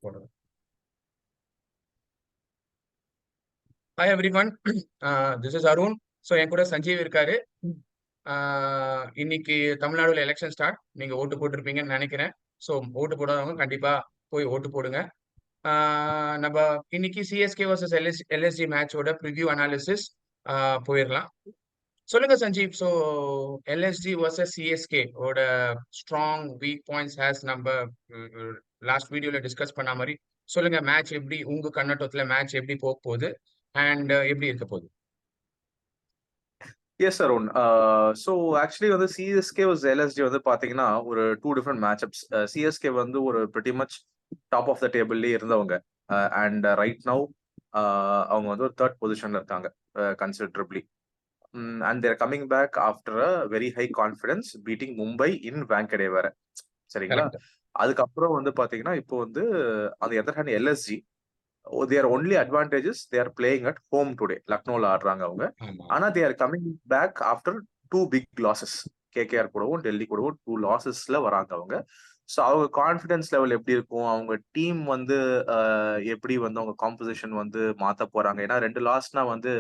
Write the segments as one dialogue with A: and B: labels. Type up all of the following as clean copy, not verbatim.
A: போடுறேன். Hi everyone, this is Arun. So என் கூட சஞ்சீவ் இருக்காரு. இன்னைக்கு தமிழ்நாடுல எலெக்ஷன் ஸ்டார்ட். நீங்க ஓட்டு போட்டிருப்பீங்கன்னு நினைக்கிறேன். ஸோ ஓட்டு போடாதவங்க கண்டிப்பா போய் ஓட்டு போடுங்க. நம்ம இன்னைக்கு சிஎஸ்கே வர்சஸ் எல்எஸ்ஜி மேட்சோட ப்ரிவ்யூ அனாலிசிஸ் போயிடலாம். சொல்லுங்க Sanjeev. So LSG versus CSK ஓட ஸ்ட்ராங் வீக் பாயிண்ட்ஸ் ஹேஸ் நம்ம லாஸ்ட் வீடியோல டிஸ்கஸ் பண்ண மாதிரி சொல்லுங்க. மேட்ச் எப்படி உங்க கண்ணோட்டத்துல மேட்ச் எப்படி போக போகுது அண்ட் எப்படி இருக்க போகுது?
B: எஸ் அருண். ஸோ ஆக்சுவலி வந்து சிஎஸ்கே வர்சஸ் எல்எஸ்ஜி வந்து பாத்தீங்கன்னா ஒரு டூ டிஃப்ரெண்ட் மேட்சப்ஸ். சிஎஸ்கே வந்து ஒரு pretty much top of the டேபிள்லேயே இருந்தவங்க. அண்ட் ரைட் நவ் அவங்க வந்து ஒரு தேர்ட் பொசிஷன்ல இருக்காங்க considerably. And they're coming back after a very high confidence beating Mumbai in Wankhede வேற. சரிங்களா?
A: Correct.
B: அதுக்கப்புறம் வந்து பாத்தீங்கன்னா இப்போ வந்து அந்த other hand LSG their only advantages they're playing at home today. லக்னோல ஆடுறாங்க அவங்க.
A: ஆமா.
B: ஆனா they're coming back after two big losses. KKR கூடவும் டெல்லி கூடவும் 2 லாசஸ்ல வராங்க அவங்க. ஸோ அவங்க கான்ஃபிடன்ஸ் லெவல் எப்படி இருக்கும், அவங்க டீம் வந்து எப்படி வந்து அவங்க காம்போசிஷன் வந்து மாத்த போறாங்க. ஏன்னா 2 லாஸ்னா வந்து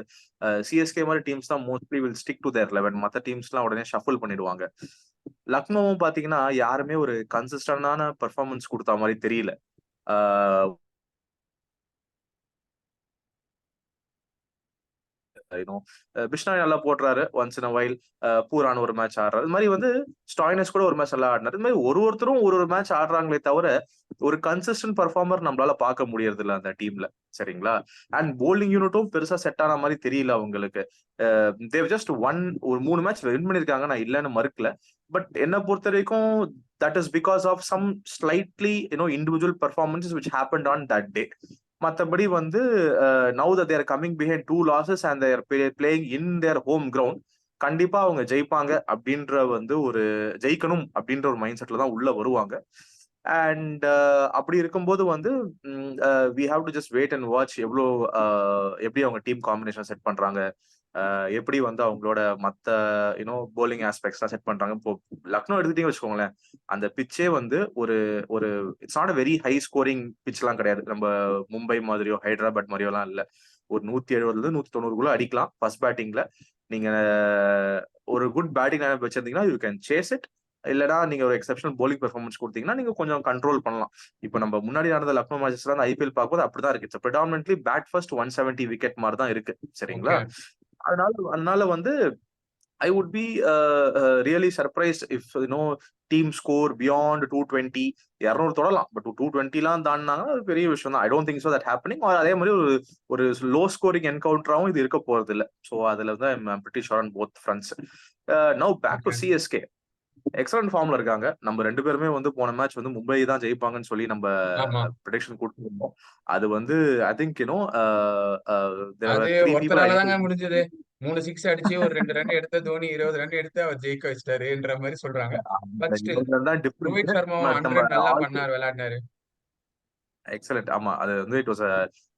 B: சிஎஸ்கே மாதிரி டீம்ஸ் தான் mostly will stick to their 11. மற்ற டீம்ஸ்லாம் உடனே ஷஃபிள் பண்ணிடுவாங்க. லக்னோவும் பாத்தீங்கன்னா யாருமே ஒரு கன்சிஸ்டன்டான பெர்ஃபார்மன்ஸ் கொடுத்த மாதிரி தெரியல. பிஷ்னாய் நல்லா போடுறாரு ஒன்ஸ் இன் வைல். பூரான ஒரு மேட்ச் ஆடுறாரு. இது மாதிரி வந்து ஸ்டாய்னஸ் கூட ஒரு மேட்ச் நல்லா ஆடினாரு. இது மாதிரி ஒருத்தரும் ஒரு மேட்ச் ஆடுறாங்களே தவிர ஒரு கன்சிஸ்டன்ட் பர்ஃபார்மர் நம்மளால பார்க்க முடியறது இல்ல அந்த டீம்ல. சரிங்களா? அண்ட் போலிங் யூனிட்டும் பெருசா செட் ஆன மாதிரி தெரியல அவங்களுக்கு. தேவ் ஜஸ்ட் ஒரு 3 மேட்ச் வின் பண்ணிருக்காங்க, நான் இல்லைன்னு மறுக்கல. பட் என்ன பொறுத்த வரைக்கும் that is because of some slightly individual performance which happened on that day. மற்றபடி வந்து now that they're coming behind 2 losses and they're playing in their home ground. கண்டிப்பா அவங்க ஜெயிப்பாங்க அப்படின்ற வந்து ஒரு ஜெயிக்கணும் அப்படின்ற ஒரு மைண்ட் செட்ல தான் உள்ள வருவாங்க. அண்ட் அப்படி இருக்கும்போது வந்து we have to just wait and watch எப்படி அவங்க டீம் காம்பினேஷன் செட் பண்றாங்க, எப்படி வந்து அவங்களோட மத்த போலிங் ஆஸ்பெக்ட்ஸ்லாம் செட் பண்றாங்க. இப்போ லக்னோ எடுத்துட்டீங்க வச்சுக்கோங்களேன், அந்த பிச்சே வந்து ஒரு ஒரு it's not very high scoring பிச்லாம் கிடையாது. நம்ம மும்பை மாதிரியோ ஹைதராபாத் மாதிரியோலாம் இல்ல. ஒரு 170 190 அடிக்கலாம் ஃபர்ஸ்ட் பேட்டிங்ல. நீங்க ஒரு குட் பேட்டிங் லைனப் வச்சிருந்தீங்கன்னா யூ கேன் சேஸ் இட். இல்லனா நீங்க ஒரு எக்ஸப்ஷனல் போலிங் பெர்ஃபார்மன்ஸ் கொடுத்தீங்கன்னா நீங்க கொஞ்சம் கண்ட்ரோல் பண்ணலாம். இப்போ நம்ம முன்னாடி நடந்த லக்னோ மேட்சஸ்ல அந்த ஐபிஎல் பார்க்கும்போது அப்படிதான் இருக்கு. It's predominantly bat first 170 wicket மாதிரி தான் இருக்கு. சரிங்களா? அதனால வந்து I would be really surprised if team score beyond 220. 200 தொடலாம், but 220 தாண்டினாங்கன்னா அது பெரிய விஷயம் தான். ஐ don't think so that happening. அதே மாதிரி ஒரு லோ ஸ்கோரிங் என்கவுண்டராகவும் இது இருக்க போறது இல்ல. ஸோ அதுல தான் I'm pretty sure on both fronts. Now back to CSK. Excellent ஃபார்ம்ல இருக்காங்க. நம்ம 2 பேருமே வந்து போன மேட்ச் வந்து மும்பை தான் ஜெயிப்பாங்கன்னு சொல்லி நம்ம ப்ரெடிக்ஷன் கொடுத்துருந்தோம். அது வந்து ஐ திங்க்
A: அது ஒருத்தரால தாங்க முடிஞ்சது. 3 6 அடிச்சு ஒரு 2 ரன் எடுத்த தோனி 20 ரன் எடுத்து அவர் ஜெயிக்க வச்சிட்டாருன்ற மாதிரி சொல்றாங்க. பட் ஸ்டில் ரோஹித் சர்மாவும் 100 நல்லா பண்ணார், விளையாடினாரு.
B: எக்ஸலென்ட். ஆமா, அது வந்து it was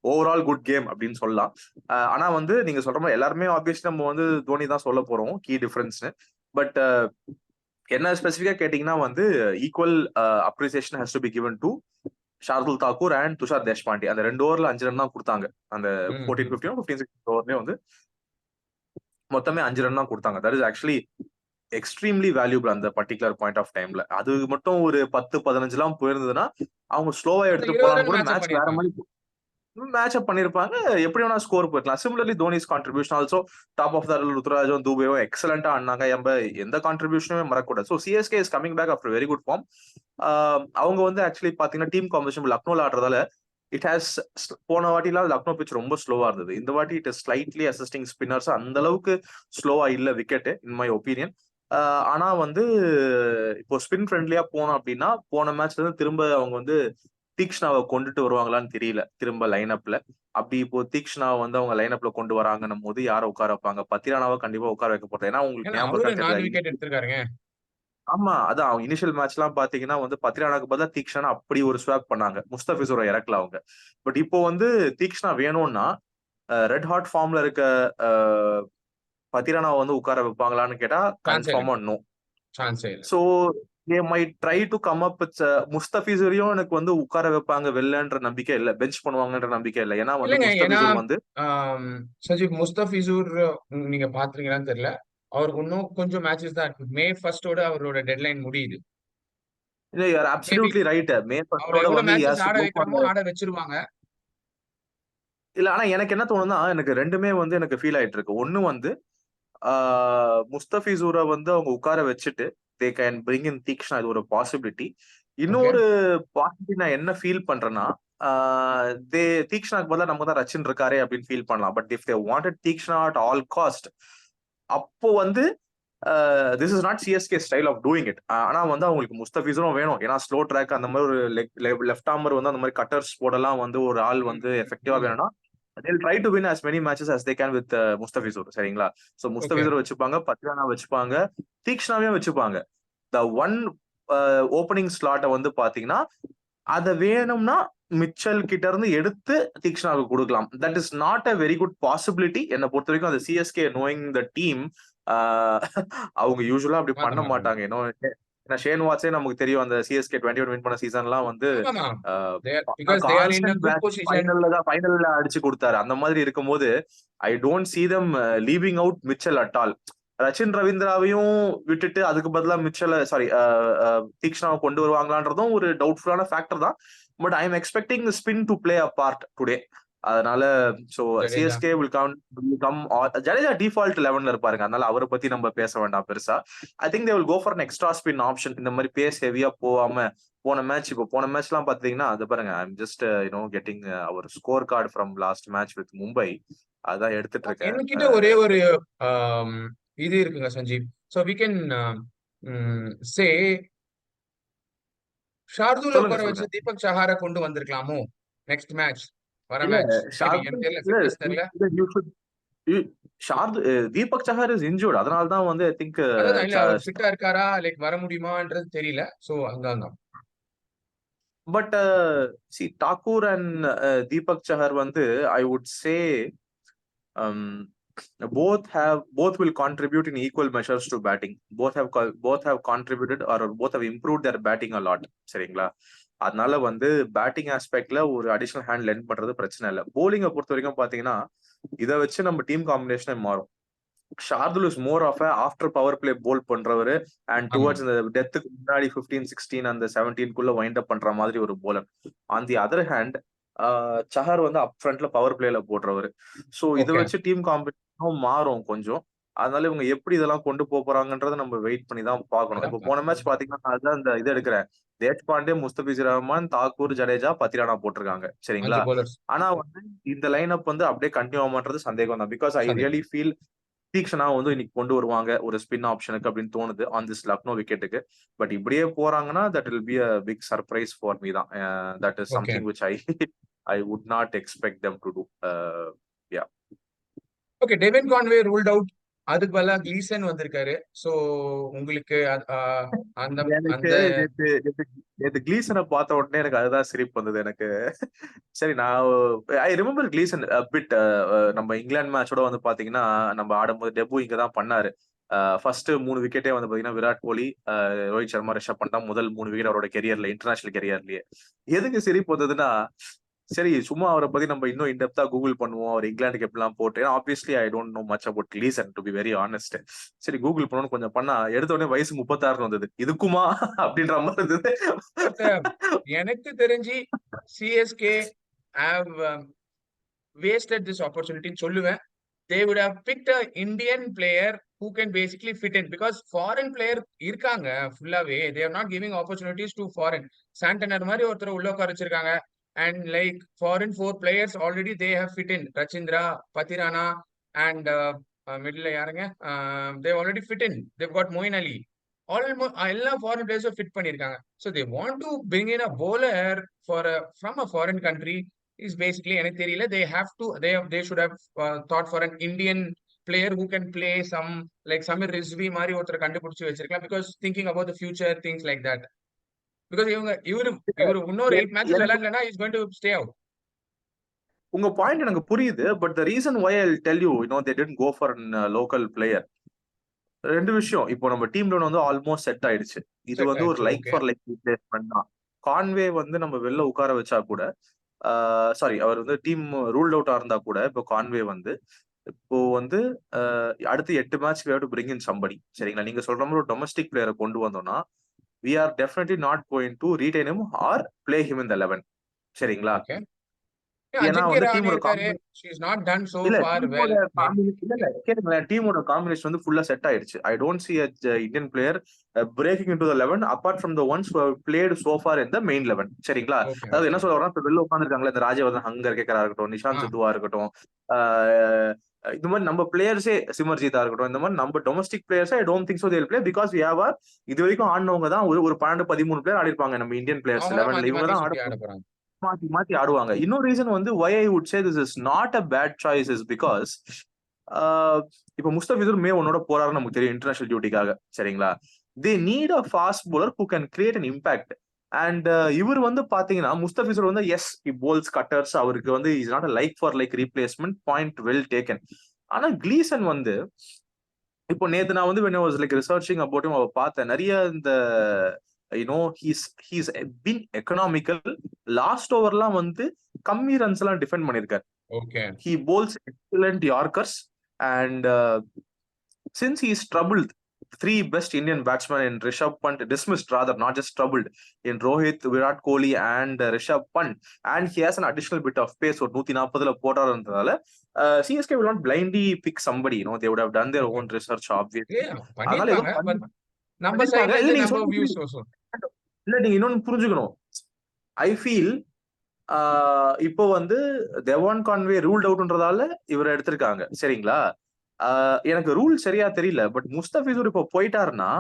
B: overall good game அப்படின்னு சொல்லலாம். ஆனா வந்து நீங்க சொல்ற மாதிரி எல்லாருமே ஆப்வியஸ்லி நம்ம வந்து தோனி தான் சொல்ல போறோம் கீ டிஃபரன்ஸ்னு. பட் என்ன ஸ்பெசிஃபிக்கா கேட்டீங்கன்னா வந்து equal appreciation has to be given to Shardul Thakur and Tushar Deshpande. அந்த 2 ஓவர்ல 5 ரன் தான் கொடுத்தாங்க. அந்த 14-15 ஓவர்லயே வந்து மொத்தமே 5 ரன் தான் கொடுத்தாங்க. That is actually extremely valuable அந்த பர்டிகுலர் பாயிண்ட் ஆஃப் டைம்ல. அது மட்டும் ஒரு 10-15 போயிருந்ததுன்னா அவங்க ஸ்லோவா எடுத்துட்டு போனாலும் கூட மேட்ச் வேற மாதிரி மேட்ச் அப் பண்ணிருப்பாங்க. எப்படி வேணா ஸ்கோர் போயிருக்கலாம். Similarly Dhoni's contribution also top of the ருத்ராஜும் தூபேவும் எக்ஸலண்டா ஆனாங்க. எந்த கான்ட்ரிபியூஷனுமே மறக்கூடாது. So CSK is coming back after very good form. அவங்க வந்து ஆக்சுவலி பாத்தீங்கன்னா டீம் காம்பினேஷன் லக்னோல ஆடுறதால இட் ஹாஸ் போன வாட்டிலாம் லக்னோ பிச் ரொம்ப ஸ்லோவா இருந்தது. இந்த வாட்டி it is slightly assisting spinners அந்த அளவுக்கு ஸ்லோவா இல்ல விக்கெட் இன் மை ஒப்பீனியன். ஆனா வந்து இப்போ ஸ்பின் ஃப்ரெண்ட்லியா போனோம் அப்படின்னா போன மேட்ச்ல இருந்து திரும்ப அவங்க வந்து தீக்ஷ்ணாவை கொண்டுட்டு வருவாங்களான்னு தெரியல திரும்ப லைனப்ல. அப்படி இப்போ தீக்ஷ்ணாவை வந்து அவங்க லைனப்ல கொண்டு வராங்கன்னும் போது யாரை உட்கார வைப்பாங்க? பத்திரானாவை கண்டிப்பா உட்கார வைக்க போறது. ஏன்னா உங்களுக்கு ஞாபகம், ஆமா, அதான் அவங்க இனிஷியல் மேட்ச் எல்லாம் பாத்தீங்கன்னா வந்து பத்திரானாக்கு பதிலா தீக்ஷனா அப்படி ஒரு ஸ்வாப் பண்ணாங்க. முஸ்தபிசூரை இறக்கல அவங்க. பட் இப்போ வந்து தீக்ஷ்ணா வேணும்னா ரெட் ஹாட் ஃபார்ம்ல இருக்க பத்திரானாவை வந்து உட்கார வைப்பாங்களான்னு கேட்டா கன்ஃபார்மா no. So they might try to come up with முஸ்தபிசூரையும் எனக்கு வந்து உட்கார வைப்பாங்க வெளிலன்ற நம்பிக்கை இல்ல, பெஞ்ச் பண்ணுவாங்கன்ற நம்பிக்கை இல்ல. ஏன்னா வந்து
A: இல்லைங்க. ஏன்னா
B: முஸ்தபிசூர் வந்து
A: சஜீவ் முஸ்தபிசூர் நீங்க பாத்துறீங்களான்னு தெரியல. அவருக்கு இன்னும் கொஞ்சம் மேட்சஸ் தான் இருக்கு. மே 1 அவரோட டெட்லைன் முடியுது.
B: You're
A: maybe
B: absolutely right. மே
A: அவரை
B: 1
A: எவ்வளவு
B: வந்து
A: மேட்சஸ்
B: yes to
A: ஆட
B: go for
A: வைக்கிறோமோ ஆட வச்சிருவாங்க.
B: இல்ல. ஆனா எனக்கு என்ன தோணுதுன்னா, எனக்கு ரெண்டுமே வந்து எனக்கு ஃபீல் ஆயிட்டு இருக்கு. ஒண்ணு வந்து முஸ்தபிசூரை வந்து அவங்க உட்கார வச்சுட்டு they can bring in Theekshana, இது ஒரு பாசிபிலிட்டி.
A: ஓகே.
B: இன்னொரு பாசிபிலிட்டி நான் என்ன ஃபீல் பண்றேன்னா, தே தீக்ஷனாக்கு பதிலா நம்ம தான் ரச்சின் இருக்காரே அப்படின்னு ஃபீல் பண்ணலாம். But if they wanted Theekshana at all cost, அப்போ வந்து this is not CSK style of doing it. ஆனா வந்து அவங்களுக்கு முஸ்தபிசரும் வேணும். ஏன்னா ஸ்லோ ட்ராக் அந்த மாதிரி ஒரு லெஃப்ட் ஆர்மர் வந்து அந்த மாதிரி கட்டர்ஸ் போடலாம் வந்து ஒரு ஆள் வந்து எஃபெக்டிவா வேணும்னா they'll try to win as many matches as they can with Mustafizur. சரிங்களா? So
A: okay.
B: முஸ்தபிசூர் வச்சுப்பாங்க, பத்ரானா வச்சுப்பாங்க, தீக்ஷனாவையும் வச்சுப்பாங்க. த ஒன் ஓப்பனிங் ஸ்லாட்டை வந்து பாத்தீங்கன்னா அத வேணும்னா மிச்சல் கிட்ட இருந்து எடுத்து தீக்ஷனாவுக்கு கொடுக்கலாம். That is not a very good possibility. என்னை பொறுத்த வரைக்கும் அந்த சிஎஸ்கே நோயிங் த டீம் அவங்க யூஸ்வலா அப்படி
A: மாத்த
B: பண்ண
A: மாட்டாங்க.
B: மாட்டாங்க. ஏன்னா ஷேன் வாட்ஸே நமக்கு தெரியும், அந்த சிஎஸ்கே 21 வின் பண்ண சீசன்லாம் வந்து
A: ஆமாமா. Because they are in a
B: constant
A: good
B: batting
A: position.
B: ஃபைனல்ல அடிச்சு கொடுத்தாரு. அந்த மாதிரி இருக்கும்போது I don't see them leaving out Mitchell at all. Rachin ரவீந்திராவையும் விட்டுட்டு அதுக்கு பதிலா மிச்சல சாரி தீக்ஷனாவை கொண்டு வருவாங்களான்றதும் ஒரு டவுட்ஃபுல்லான ஃபேக்டர் தான். But I am expecting spin to play a part today. அதனால so
A: Jadeja.
B: CSK will come Jadeja default 11ல இருப்பாருங்க. அதனால அவரை பத்தி நம்ம பேச வேண்டாம் பெருசா. I think they will go for an extra spin option. இந்த மாதிரி பேஸ் ஹெவியா போகாம போன மேட்ச் எல்லாம் பாத்தீங்கன்னா அது பாருங்க, I am just getting our score card from last match with Mumbai. அதான் எடுத்துட்டு இருக்கேன்.
A: என்கிட்ட ஒரே ஒரு இது இருக்குங்க Sanjeev. So we can say ஷார்துல
B: சொல்லுங்க
A: உட்கார
B: சொல்லுங்க.
A: வச்சு தீபக் சஹாரை கொண்டு வந்திருக்கலாமோ நெக்ஸ்ட் மேட்ச் வர
B: இல்ல
A: மேட்ச்? மேபி
B: ஷார்து
A: எனக்கு தெரியல,
B: இல்ல
A: ஃபிட்னஸ் தெரியல.
B: you should- you- Shardul Deepak Chahar is injured. அதனால தான் வந்து ஐ திங்க்
A: அதான் இல்ல அவர் ஃபிட்டா இருக்காரா, லைக் வர முடியுமான்றது தெரியல. சோ அங்க
B: பட் சி தாக்கூர் அண்ட் தீபக் சஹர் வந்து I would say both will contribute in equal measures to batting. Both have contributed or both have improved their batting a lot. சரிங்களா? அதனால வந்து பேட்டிங் ஆஸ்பெக்ட்ல ஒரு அடிஷனல் ஹேண்ட் லென்த் பண்றது பிரச்சனை இல்லை. போலிங்கை பொறுத்த வரைக்கும் பாத்தீங்கன்னா இதை வச்சு நம்ம டீம் காம்பினேஷனே மாறும். Shardul is more of after power play bowl பண்றவரு அண்ட்
A: ஆமா.
B: டுவர்ட்ஸ் இந்த டெத்துக்கு முன்னாடி 15, 16 அந்த 17 வைண்ட் அப் பண்ற மாதிரி ஒரு bowler. On the other hand Chahar வந்து அப் ஃப்ரண்ட்ல பவர் பிளேல போடுறவரு. சோ இதை
A: ஓகே.
B: வச்சு டீம் காம்பினேஷனும் மாறும் கொஞ்சம். அதனால இவங்க எப்படி இதெல்லாம் கொண்டு போறாங்கன்றத நம்ம வெயிட் பண்ணி தான் பார்க்கணும். இப்போ போன மேட்ச் பாத்தீங்கன்னா அதுதான் இந்த இது எடுக்கிறேன், தேஷ்பாண்டே, முஸ்தபிசுர் ரஹ்மான், தாக்கூர், ஜடேஜா, பத்திரானா போட்டிருக்காங்க. சரிங்களா?
A: 5 bowlers.
B: ஆனா வந்து இந்த லைன் அப் வந்து அப்படியே கண்டினியூ ஆகுமான்றது சந்தேகம் தான். பிகாஸ் ஐ
A: சந்தேகம்.
B: ரியலி ஃபீல் தீக்ஷனா வந்து இன்னைக்கு கொண்டு வருவாங்க ஒரு ஸ்பின் ஆப்ஷனுக்கு அப்படின்னு தோணுது ஆன் திஸ் லக்னோ விக்கெட்டுக்கு. பட் இப்படியே போறாங்கன்னா that will be a big surprise for me தான். That is
A: okay.
B: Something which I would not expect them to do.
A: Okay. Devin Conway ruled out. அதுக்கு பதிலா கிளீசன் வந்திருக்காரு. சோ உங்களுக்கு அந்த
B: எனக்கு
A: அந்த
B: நேத்து கிளீசனை பார்த்த உடனே எனக்கு அதுதான் சிரிப்பு வந்தது எனக்கு. சரி, நான் ஐ ரிமெம்பர் கிளீசன் பிட். நம்ம இங்கிலாந்து மேட்சோட வந்து பாத்தீங்கன்னா நம்ம ஆடும்போது டெபு இங்க தான் பண்ணாரு. ஃபர்ஸ்ட் 3 விக்கெட்டே வந்து பாத்தீங்கன்னா விராட் கோலி, ரோஹித் சர்மா, ரிஷப் பண்ட் தான் முதல் 3 விக்கெட் அவரோட கெரியர்ல, இன்டர்நேஷனல் கெரியர்லயே. எதுக்கு சிரிப்பு வந்ததுன்னா, சரி சும்மா அவரை பத்தி நம்ம இன்னும் இன்டெப்தா கூகுள் பண்ணுவோம், அவர் இங்கிலாந்துக்கு எப்படிலாம் போட்டு. Obviously I don't know much about Gleeson to be very honest. சரி கூகுள் பண்ணணும்னு கொஞ்சம் பண்ணா எடுத்த உடனே வயசு 36 வந்தது. இதுக்குமா அப்படின்ற மாதிரி இருந்தது.
A: எனக்கு தெரிஞ்சு CSK have wasted this opportunity சொல்லுவேன். They would have picked a Indian player who can basically fit in because foreign player இருக்காங்க ஃபுல்லாவே. They are not giving opportunities to foreign. Santner மாதிரி ஒருத்தர் உள்ள உட்கார வச்சிருக்காங்க. And like foreign 4 players already they have fit in. Rachindra, Patirana and middle யாருங்க? They already fit in. They've got Moeen Ali. எல்லா foreign players fit பண்ணிருக்காங்க. So they want to bring in a bowler from a foreign country is basically எனக்கு தெரியல. They should have thought for an Indian player who can play some like Samir Rizvi மாதிரி ஒருத்தர் கண்டுபிடிச்சு வச்சிருக்கலாம் because thinking about the future things like that. Because இவரு இன்னொரு 8 matches விளையாடலன்னா is going to stay out.
B: உங்க பாயிண்ட் எனக்கு புரியுது. But the reason why I will tell you, they didn't go for local player. 2 விஷயம். இப்போ நம்ம டீம் லெவன் வந்து ஆல்மோஸ்ட் செட் ஆயிடுச்சு. இது
A: செட்
B: வந்து ஒரு
A: ஆயிடுச்சு.
B: Like
A: okay.
B: For like replacement தான். கான்வே வந்து நம்ம வெளில உட்கார வச்சா கூட சாரி அவர் வந்து டீம் ரூல்ட் அவுட்டா இருந்தா கூட, இப்போ கான்வே வந்து இப்போ வந்து அடுத்து 8 match we have to bring in somebody. சரிங்களா? நீங்க சொல்ற மாரி ஒரு டொமஸ்டிக் பிளேயர கொண்டு வந்தோம்னா, we are definitely not going to retain him or play him in the 11. சரிங்களா?
A: ஓகே.
B: ஏன்னா
A: அஜிங்கிய
B: வந்து
A: ரஹானே
B: டீமோட
A: இருக்காரு. She is not done so
B: இல்ல
A: ஃபார்
B: டீமோட
A: வெல் மேபி.
B: காம்பினேஷன் இல்ல கேளுங்களேன். டீமோட காம்பினேஷன் வந்து ஃபுல்லா செட் ஆயிடுச்சு. I don't see a Indian player breaking into the 11 apart from the ones who have played so far in the main 11. சரிங்களா?
A: Okay,
B: அதாவது என்ன
A: ஓகே.
B: சொல்ல வரேன்னா, இப்ப வெளில உட்கார்ந்திருக்காங்கல்ல, இந்த ராஜவர்தன் ஹங்கர்கேக்கரா இருக்கட்டும், நிஷாந்த்
A: ஆ.
B: சித்துவா இருக்கட்டும், ஆ இந்த மாதிரி நம்ம பிளேயர்ஸே சிமர்ஜித்தா இருக்கட்டும், இந்த மாதிரி நம்ம domestic players I don't think so they will play because we have இது வரைக்கும் ஆடினவங்க தான் ஒரு 12 13 பேர் ஆடி இருப்பாங்க நம்ம இந்தியன் பிளேயர்ஸ்
A: அவங்க தான்
B: 11ல.
A: மாத்தி
B: இவங்க
A: மாத்தி
B: தான்
A: சுத்தி ஆட போறாங்க.
B: மாத்தி மாத்தி ஆடுவாங்க. இன்னொரு ரீசன் வந்து why I would say this is not a bad choice is because இப்ப முஸ்தபிசூர் மே 1 போறாருன்னு நமக்கு தெரியும் இன்டர்நேஷனல் டியூட்டிக்காக. சரிங்களா? they need a fast bowler who can create an impact. And இவர் வந்து பாத்தீங்கன்னா முஸ்தபிசூர் வந்து எஸ் he bowls cutters. அவருக்கு வந்து is not a like for like replacement. Point well taken. ஆனா கிளீசன் வந்து இப்போ நேத்து நான் வந்து when I was like researching about him அவ பார்த்தேன். நிறைய இந்த he's been economical. லாஸ்ட் ஓவர்லாம் வந்து கம்மி ரன்ஸ் எல்லாம் டிஃபெண்ட் பண்ணிருக்காரு.
A: Okay.
B: he bowls excellent Yorkers and since he is troubled, three best Indian batsmen in Rishabh Pant dismissed, rather not just troubled, in Rohit, Virat Kohli and Rishabh Pant, and he has an additional bit of pace. ஒரு 140ல போட்டாருன்றதால CSK will not blindly pick somebody. They would have done their
A: okay.
B: own research obviously.
A: ஏ
B: அதனால ஏதோ
A: பண்ணிருப்பாங்க. But நம்ம
B: பண்ணிருப்பாங்க.
A: சைடுல
B: இல்ல
A: இருந்து
B: நீங்க
A: நம்ம
B: சொல்றது
A: வியூஸ் ஆல்சோ.
B: இல்ல நீங்க இன்னொன்னு புரிஞ்சுக்கணும். ஐ ஃபீல் இப்போ வந்து தெவான் கான்வே ரூல்ட் அவுட்ன்றதால இவரை எடுத்திருக்காங்க. சரிங்களா? எனக்கு ரூல் சரியா தெரியல. பட் முஸ்தபிசூர் இப்போ போயிட்டாருன்னா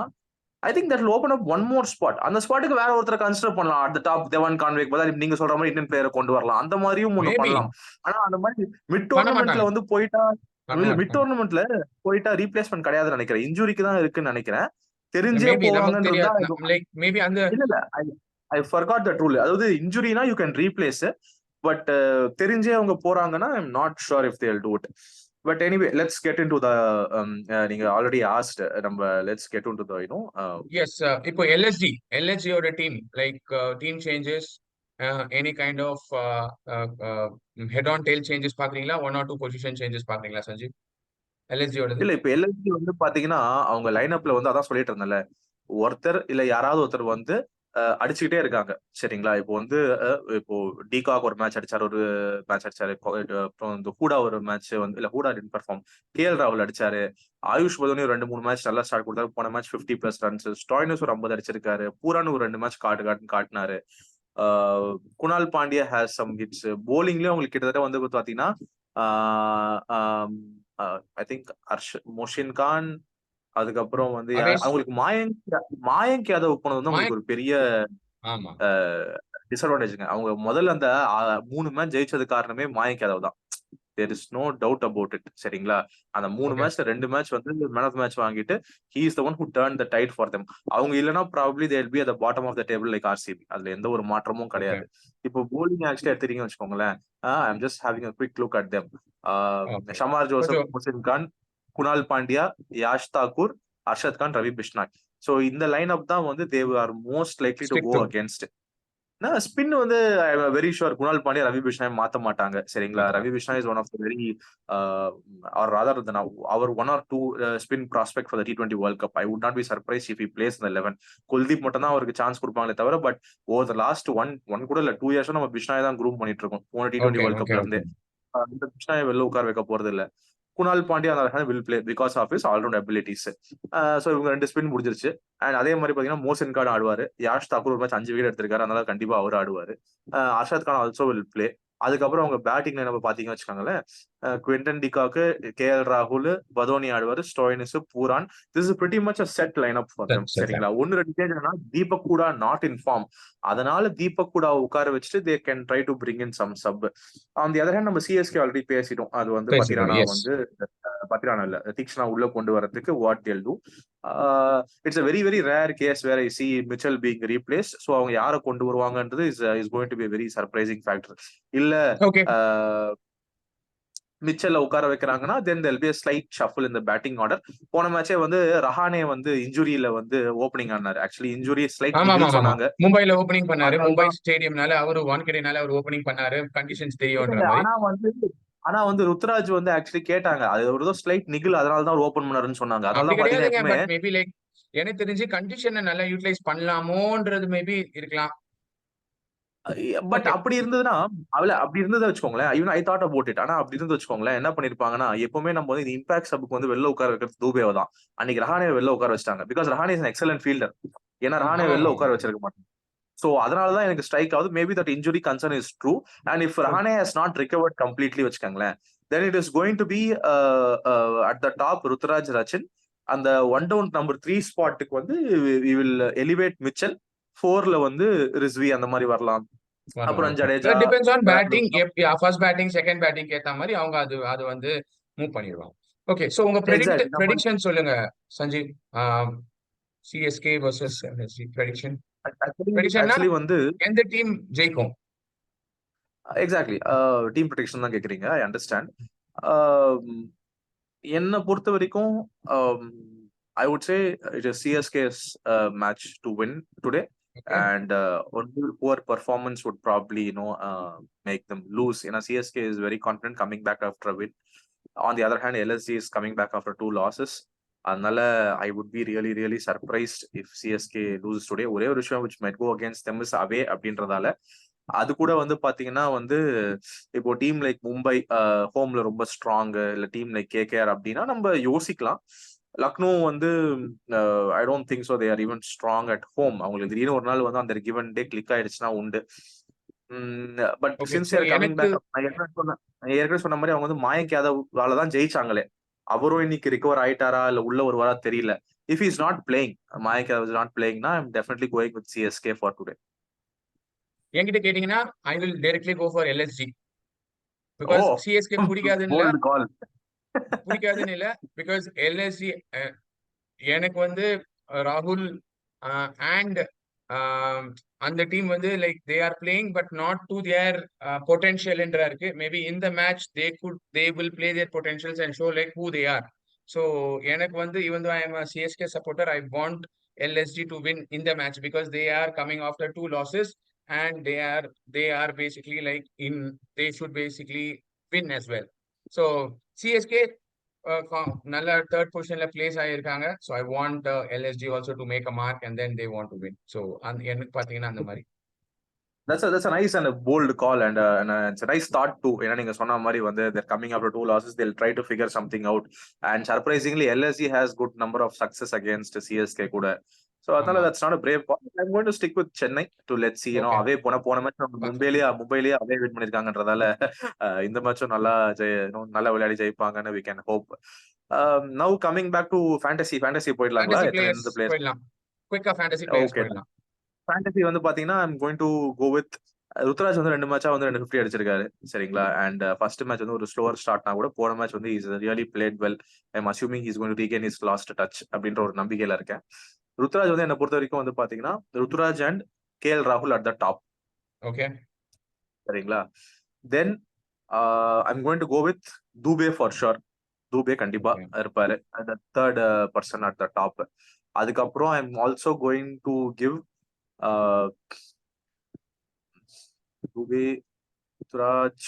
B: I think that open up one more spot. அந்த ஸ்பாட்டுக்கு வேற ஒருத்தரை கன்சிடர் பண்ணலாம். அட் த டாப் தெவான் கான்வேக்கு பதிலா நீங்க சொல்ற மாதிரி இந்தியன் பிளேயரை கொண்டு வரலாம். அந்த மாதிரியும் ஒண்ணு
A: மேபி
B: பண்ணலாம். ஆனா அந்த மாதிரி மிட்
A: பண்ண
B: டோர்னமெண்ட்ல
A: மாட்டாங்க.
B: வந்து போயிட்டா
A: பண்ண
B: இல்ல மிட்
A: மாட்டாங்க.
B: டோர்னமெண்ட்ல போயிட்டா ரீப்ளேஸ்மெண்ட் கிடையாதுன்னு நினைக்கிறேன். இன்ஜுரிக்கு தான் இருக்குன்னு நினைக்கிறேன்.
A: இல்ல
B: தெரிஞ்சே
A: மேபி நமக்கு
B: போவாங்கன்னு இருந்தா
A: தெரியாது. லைக் மேபி அந்த
B: இல்ல இல்ல ஐ forgot that rule. அதாவது இன்ஜுரினா யூ கேன் ரீப்ளேஸ். பட் தெரிஞ்சே அவங்க போறாங்கன்னா I am not sure if they'll do it. But anyway let's get into the நீங்க ஆல்ரெடி ஆஸ்ட் நம்ம லெட்ஸ் கெட் இன்டு த
A: எஸ். இப்போ எல்எஸ்ஜியோட team like team changes, any kind of head on tail changes பாக்குறீங்களா? 1 or 2 position changes பாக்குறீங்களா சஞ்சீவ் எல்எஸ்ஜியோடது?
B: இல்ல இப்ப LSG வந்து பாத்தீங்கன்னா அவங்க லைன் அப்ல வந்து அதான் சொல்லிட்டு இருந்தேன்ல, ஒருத்தர் இல்ல யாராவது ஒருத்தர் வந்து அடிச்சுக்கிட்டே இருக்காங்க. சரிங்களா? இப்போ வந்து இப்போ டிகாக் ஒரு மேட்ச் அடிச்சாரு, ஒரு மேட்ச் அடிச்சாரு. அப்புறம் இந்த ஹூடா ஒரு மேட்ச் வந்து இல்ல ஹூடா டிட் பெர்ஃபார்ம். கேஎல் ராகுல் அடிச்சாரு. ஆயுஷ் பதோனி 2 3 மேட்ச் நல்லா ஸ்டார்ட் கொடுத்தாரு. போன மேட்ச் 50+ ரன்ஸ். ஸ்டாய்னஸ் ஒரு 50 அடிச்சிருக்காரு. பூரான் ஒரு 2 மேட்ச் காட்டினாரு. Krunal Pandya has some hits. போலிங்லயும் அவங்களுக்கு கிட்டத்தட்ட வந்து பாத்தீங்கன்னா ஐ திங்க் மொஷின் கான், அதுக்கப்புறம் வந்து
A: அவேஷ்
B: அவங்களுக்கு மாயங்க் யாதவ் போனது வந்து
A: மாயக்.
B: அவங்களுக்கு ஒரு பெரிய
A: ஆமா.
B: டிஸ்அட்வான்டேஜ்ங்க. அவங்க முதல்ல அந்த 3 மேட்ச் ஜெயிச்சது காரணமே மாயங்க் யாதவ் தான். There is no doubt about it. சரிங்களா? அந்த 3
A: ஓகே.
B: மேட்ச்ல 2 மேட்ச் வந்து மேன் ஆஃப் மேட்ச் வாங்கிட்டு he is the one who turn the tide for them. அவங்க இல்லனா probably they will be at the bottom of the table like RCB. அதுல எந்த ஒரு மாற்றமும்
A: ஓகே.
B: கிடையாது. இப்போ போலிங் ஆக்சுவலி எடுத்துட்டீங்கன்னு வச்சுக்கோங்களேன். I am just having a quick look at them.
A: Okay.
B: Shamar Joseph,
A: கொஞ்சம்
B: முசின் கான், குணால் பாண்டியா, யாஷ் தாக்கூர், அர்ஷத் கான், ரவி பிஷ்னாய். சோ இந்த லைன் அப் தான் வந்து they are most likely to
A: stick
B: go
A: to
B: against. Spin வந்து I am very sure Krunal Pandya, Ravi Bishnoi மாத்த மாட்டாங்க. சரிங்களா?
A: மாத்த
B: ரவி
A: மாட்டாங்க.
B: Bishnoi is one of the very or rather than அவர் 1 or 2 spin prospect for the T20 world cup. I would not be surprise if he plays in the 11. Kuldeep மட்டும் தான் அவருக்கு சான்ஸ் கொடுப்பாங்களே தவிர, but over the last one கூட இல்ல 2 இயர்ஸா நம்ம பிஷ்னாய் தான் க்ரூம் பண்ணிட்டு இருக்கோம். போன T20
A: ஓகே,
B: வேர்ல்ட்
A: ஓகே,
B: கப்ல
A: ஓகே.
B: இருந்தே. இந்த பிஷ்னாய் வெளில உட்கார வைக்க போறது இல்ல. Krunal Pandya will play because of his allround abilities. So இவங்க 2 ஸ்பின் முடிஞ்சிருச்சு. அண்ட் அதே மாதிரி பாத்தீங்கன்னா மோசின் கான் ஆடுவாரு. யாஷ் தாக்கூர் ஒரு மேட்ச் 5 விக்கெட் எடுத்திருக்காரு. அதனால கண்டிப்பா அவர் ஆடுவாரு. Arshad Khan also will play. அதுக்கப்புறம் அவங்க பேட்டிங் லைன் பாத்தீங்கன்னு வச்சுக்கோங்களேன். குவிண்டன் டிகாக், கேஎல் ராகுல், பதோனி ஆடுவாரு. Stoinis, Pooran. This is pretty much a set line up for them.
A: Set.
B: சரிங்களா? 1-2 சேஞ்ச் என்னன்னா தீபக் கூடா நாட் இன் ஃபார்ம். அதனால தீபக் கூடா உட்கார வச்சுட்டு they can try to bring in some sub. On the other hand நம்ம சிஎஸ்கே ஆல்ரெடி பேசிட்டோம். அது வந்து
A: பேசிட்டோம்.
B: பத்திரானா
A: எஸ்.
B: வந்து பத்திரானா இல்ல தீக்ஷனா உள்ள கொண்டு வரதுக்கு what they'll do. It's a very very rare case where I see Mitchell being replaced. So அவங்க யாரை கொண்டு வருவாங்கன்றது is going to be a very surprising factor. இல்ல
A: ஓகே.
B: மிச்சல்ல உட்கார வைக்கிறாங்கன்னா தென் there'll be a slight shuffle in the batting order. போன மேட்சே வந்து ரஹானே வந்து இன்ஜுரியில வந்து opening ஆனாரு. ஆக்சுவலி இன்ஜுரி ஸ்லைட்
A: ஆமா ஆமா
B: நிகில்
A: ஆமா
B: சொன்னாங்க.
A: மும்பைல ஓப்பனிங் பண்ணாரு.
B: அதனால
A: மும்பை
B: தான்
A: ஸ்டேடியம்னால அவரு வான்கடேனால அவர் ஓப்பனிங் பண்ணாரு. கண்டிஷன்ஸ் தெரியும்ன்ற
B: இல்ல.
A: மாதிரி.
B: ஆனா வந்து ருத்ராஜ் வந்து ஆக்சுவலி கேட்டாங்க. அது ஒரு ஏதோ ஸ்லைட் நிகில் அதனால தான் அவர் ஓப்பன் பண்ணாருன்னு சொன்னாங்க. அதனால
A: அப்படி
B: தான் பாத்தீங்கன்னா
A: கிடையாதுங்க.
B: எப்பவுமே
A: பட் மேபி லைக் எனக்கு தெரிஞ்சு கண்டிஷனை நல்லா யூட்டிலைஸ் பண்ணலாமோன்றது மேபி இருக்கலாம்.
B: But
A: okay.
B: அப்படி இருந்ததுன்னா அப்படி இருந்ததை வச்சுக்கோங்களேன். Even I thought about it. ஆனா அப்படி இருந்து வச்சுக்கோங்களேன் என்ன பண்ணிருப்பாங்கன்னா எப்பவுமே நம்ம வந்து இந்த இம்பாக்ட் சப்புக்கு வந்து வெளில உட்கார வைக்கிறது தூபேவை தான். அன்னைக்கு ரஹானே வெளில உட்கார வச்சிட்டாங்க. Because Rahane is excellent fielder. ஏன்னா ரஹானே
A: ஆமா
B: வெளில
A: ஆமா
B: உட்கார வச்சிருக்க மாட்டாங்க. சோ அதனாலதான் எனக்கு ஸ்ட்ரைக் ஆகுது. Maybe that injury concern is true. And if Rahane has not recovered completely வச்சுக்கோங்களேன், then it is going to be at the top Ruturaj Rachin. அந்த ஒன் டவுன் நம்பர் 3 ஸ்பாட்டுக்கு வந்து வி வில் எலிவேட் மிச்சல். 4ல வந்து ரிஸ்வி அந்த மாதிரி வரலாம்.
A: வரலாம்.
B: அப்புறம்
A: okay.
B: Jadeja
A: depends on batting. First batting, second batting ஏத்த மாதிரி அவங்க அது அது வந்து மூவ் பண்ணிடுவாங்க. ஓகே. சோ உங்க
B: எக்ஸாக்ட்லி நம்ம
A: ப்ரெடிக்ஷன் சொல்லுங்க Sanjeev. CSK versus prediction.
B: Actually
A: ப்ரெடிக்ஷன்னா
B: ஆக்சுவலி வந்து
A: எந்த டீம் ஜெயிக்கும்?
B: எக்ஸாக்ட்லி டீம் ப்ரொடெக்ஷன் தான் கேக்குறீங்க. I understand. என்ன பொறுத்த வரைக்கும் I would say it is CSK's match to win today.
A: Okay.
B: And one poor performance would probably make them lose. CSK is very confident coming back after a win. On the other hand, LSG is coming back after 2 losses. அதனால I would be really really surprised if CSK loses today. ஒரே ஒரு விஷயம் which might go against them is away அப்படின்றதால அது கூட வந்து பாத்தீங்கன்னா வந்து இப்போ டீம் லைக் மும்பை ஹோம்ல ரொம்ப ஸ்ட்ராங், இல்ல டீம் லைக் கேகேஆர் அப்படின்னா நம்ம யோசிக்கலாம். லக்னோ வந்து ஐ don't think so they are even strong at home. அவங்களுக்கு திடீர்னு ஒரு நாள் வந்து அந்த கிவன் டே கிளிக் ஆயிடுச்சுன்னா உண்டு. But
A: okay. So
B: sincere coming
A: எனக்கு
B: பேக், ஏற்கனவே சொன்ன மாதிரி அவங்க வந்து மாயங்க் யாதவால தான் ஜெயிச்சாங்களே. அவரும் இன்னைக்கு ரிகவர் ஆயிட்டாரா இல்ல உள்ள ஒரு வாரா தெரியல. If is not playing, Mayank Yadav is not பிளேயிங்னா I am definitely going with CSK for today.
A: என்கிட்ட கேட்டீங்கன்னா I will directly go for LSG.
B: Oh,
A: because CSK
B: bold call.
A: பிடிக்காதுன்னு இல்ல. பிகாஸ் எல்எஸ்ஜி எனக்கு வந்து ராகுல் அண்ட் அந்த டீம் வந்து like they are playing but not to their பொட்டென்ஷியல்ன்றா இருக்கு. மேபி இந்த match they will play their பொட்டென்ஷியல்ஸ் and show like who they are. So எனக்கு வந்து even though I am a CSK supporter, I want LSG to win in the match because they are coming after 2 losses and they are basically like they should basically win as well. So CSK நல்ல third பொசிஷன்ல placed ஆயிருக்காங்க. So I want LSG also to make a mark and then they want to win. So எனக்கு பாத்தீங்கன்னா அந்த மாதிரி.
B: That's a nice and a bold call, and it's a nice thought too. ஏன்னா நீங்க சொன்ன மாதிரி வந்து they're coming after 2 losses, they'll try to figure something out. And surprisingly LSG has good number of success against CSK கூட. So அதனால
A: ஆமா.
B: that's not a brave call. I'm going to stick with Chennai to let's see.
A: Okay.
B: Away போன match நம்ம மும்பைலயே அவே win பண்ணிருக்காங்கன்றதால இந்த மேட்சும் நல்லா விளையாடி ஜெயிப்பாங்கன்னு we can hope. Now coming back to fantasy போயிடலாங்களா?
A: ஃபேண்டசி
B: எத்தனை
A: பிளேயர்ஸ்
B: எந்த பிளேயர்ஸ்?
A: போயிடலாம். குயிக்கா ஃபேண்டசி பிளேயர்ஸ்
B: ஓகே.
A: போயிடலாம்.
B: ஃபேண்டசி வந்து பாத்தீங்கன்னா I'm going to go with Ruturaj. வந்து 2 மேட்சா வந்து 250 அடிச்சிருக்காரு சரிங்களா. அண்ட் ஃபர்ஸ்ட் மேட்ச் வந்து ஒரு ஸ்லோவர் ஸ்டார்ட்னா கூட போன மேட்ச் வந்து is really played well. I'm assuming is going to regain his last touch அப்படின்ற ஒரு நம்பிக்கையில இருக்கேன். ருத்ராஜ் வந்து என்ன பொறுத்த வரைக்கும் வந்து பாத்தீங்கன்னா ருத்ராஜ் அண்ட் KL ராகுல் அட் த டாப்.
A: ஓகே.
B: சரிங்களா. Then I'm going to go with Dubey for sure. Dubey கண்டிப்பா இருப்பாரு அந்த third person at the top. அதுக்கப்புறம் I'm also going to give Dubey, Raj,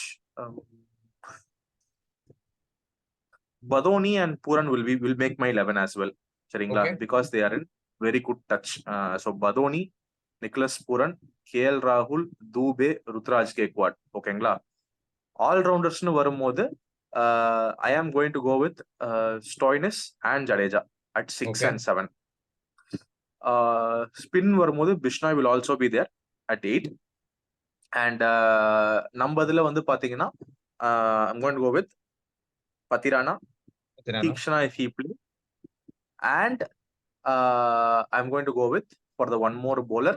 B: Badoni and Puran will make my 11 as well. சரிங்களா.
A: Okay.
B: Because they are in very good touch. So Badoni, Nicholas Puran, KL Rahul, Dubey, Rutraj Gaikwad. ஓகேங்களா. ஆல்ரவுண்டர்ஸ்னு வரும்போது I am going to go with Stoinis and Jadeja at 6 and 7. Spin வரும்போது Bishnoi will also be there at 8. And நம்ம இதுல வந்து பாத்தீங்கன்னா I'm going to go with Patirana, Tikshana if he play, and I'm going to go with for the one more bowler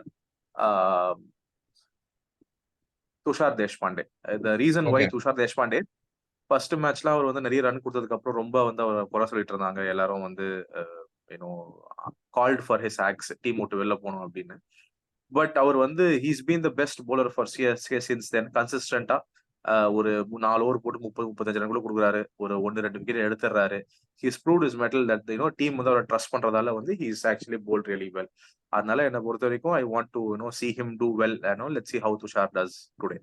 B: Tushar Deshpande. The reason why Tushar Deshpande first மேட்ச்ல அவர் வந்து நிறைய run கொடுத்ததுக்கு அப்புறம் ரொம்ப வந்து அவர் குறை சொல்லிட்டு இருந்தாங்க எல்லாரும் வந்து called for his axe, team விட்டு வெளில போகணும் அப்படின்னு. பட் அவர் வந்து he's been the best bowler for CSK since then கன்சிஸ்டன்டா. ஒரு 4 ஓவர் போட்டு 30-35 ரன் கூட குடுக்குறாரு. ஒரு 1-2 விக்கெட் எடுத்துடுறாரு. He's proved his mettle that team வந்து அவர ட்ரஸ்ட் பண்றதால வந்து he is actually bowled really well. அதனால என்ன பொறுத்தவரைக்கும் I want to see him do well. Let's see how Tushar does today.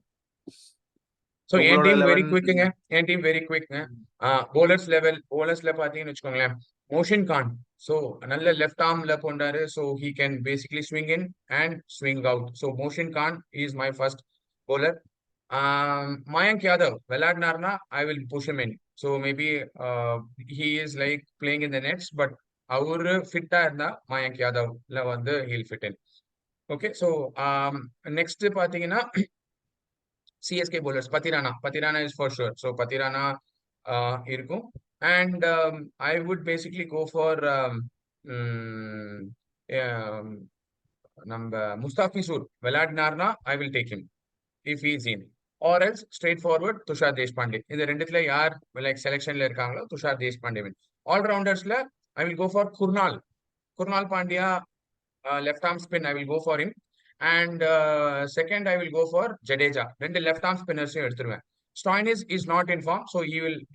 A: So என்
B: உங்களோட
A: டீம் வெரி
B: 11.
A: குவிக்குங்க. என் டீம் வெரி குவிக்ங்க. போலர்ஸ்ல பாத்தீங்கன்னு வச்சுக்கோங்களேன், மோஷின் கான். ஸோ நல்ல லெஃப்ட் ஆர்ம்ல போண்டாரு. So he can basically swing in and swing out. So Mohsin Khan is my first bowler. Mayank Yadav விளையாடினார்னா I will push him in. So maybe he is like playing in the nets, but அவரு ஃபிட்டா இருந்தா மயங்க் யாதவ்ல வந்து he'll fit in. Okay, so next பாத்தீங்கன்னா CSK bowlers Patirana is for sure. So Patirana இருக்கும். And I would basically go for நம்ம முஸ்தாபிசூர் விளையாடினார்னா I will take him if he is in. Or else straight forward Tushar Deshpande. இந்த ரெண்டுத்துல யார் like செலெக்ஷன்ல இருக்காங்களோ Tushar Deshpande win. ஆல்ரவுண்டர்ஸ்ல I will go for Krunal Pandya, left arm spin I will go for him. And second I will go for Jadeja. ரெண்டு left arm spinners எடுத்துருவேன். Stoinis is not in form, so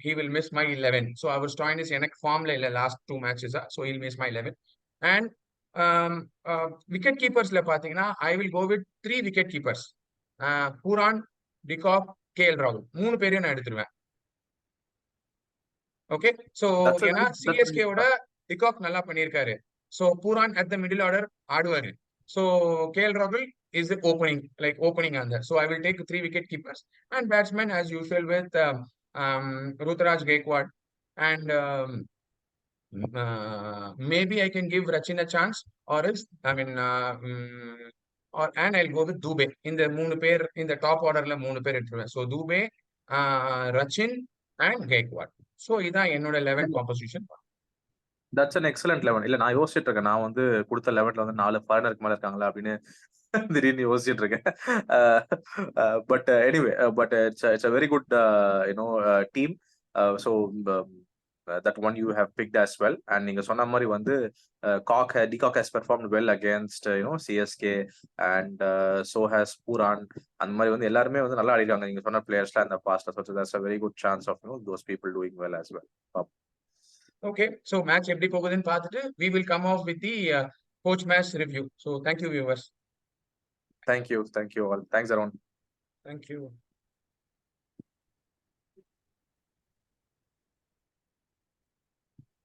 A: he will miss my 11. So our Stoinis எனக்கு ஃபார்ம்ல இல்ல last 2 matches, so he'll miss my 11. And wicket keepersல பாத்தீங்கன்னா I will go with 3 wicket keepers. Pooran, Decock, KL Rahul. 3 பேரையும் நான் எடுத்துருவேன். Okay, so ஏன்னா CSK ஓட de Kock நல்லா பண்ணிருக்காரு. So Pooran at the middle order ஆடுவாரு. So KL Rahul is the opening on that. So I will take 3 wicket keepers and batsmen as usual with Ruturaj Gaikwad and maybe I can give Rachin a chance, or else and I'll go with Dubey. இந்த 3 பேர் இந்த top ஆர்டர்ல 3 பேர் எடுத்துருவேன். So Dubey, Rachin and Gaikwad. So இதான் என்னோட 11 composition.
B: That's an excellent 11. இல்ல நான் யோசிச்சுட்டு இருக்கேன். நான் வந்து கொடுத்த 11ல வந்து 4 ஃபாரினருக்கு மேல இருக்காங்களா அப்படின்னு திடீர்னு யோசிச்சுட்டு இருக்கேன். But anyway but it's a very good team. So that one you have picked as well. And நீங்க சொன்ன மாதிரி வந்து Decock has performed well against CSK, and so has Pooran. அந்த மாதிரி வந்து எல்லாருமே வந்து நல்லா ஆடிருக்காங்க நீங்க சொன்ன பிளேயர்ஸ்லாம் இந்த பாஸ்ட்ல. So that's a very good chance of those people doing well as well.
A: Okay, so match எப்படி போகுதுன்னு பார்த்துட்டு we will come off with the coach match review. So thank you viewers.
B: Thank you all. Thanks Arun.
A: Thank you.